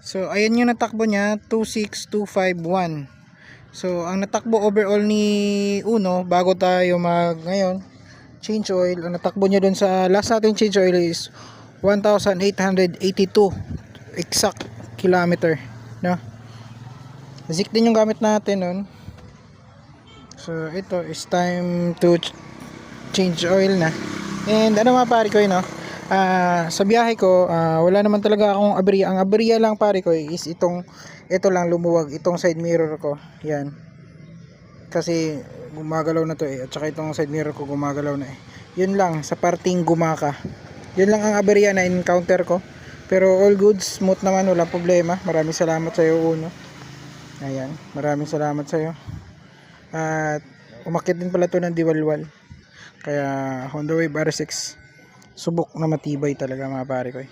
So ayan yung natakbo niya, 26251. So ang natakbo overall ni Uno bago tayo ngayon change oil, ang natakbo niya dun sa last natin change oil is 1,882 exact kilometer, no? Zik din yung gamit natin nun. So ito is time to change oil na. And ano mga pare ko no, sa biyahe ko wala naman talaga akong aberya. Ang aberya lang pare ko is ito lang lumuwag, itong side mirror ko, yan, kasi gumagalaw na to at saka itong side mirror ko gumagalaw na yun lang sa parting gumaka, yun lang ang aberya na encounter ko, pero all good, smooth naman, walang problema. Maraming salamat sa iyo Uno. Ayan, maraming salamat sa iyo. At umakyat din pala to ng Diwalwal, kaya Honda Wave R6 subok na matibay talaga mga pare ko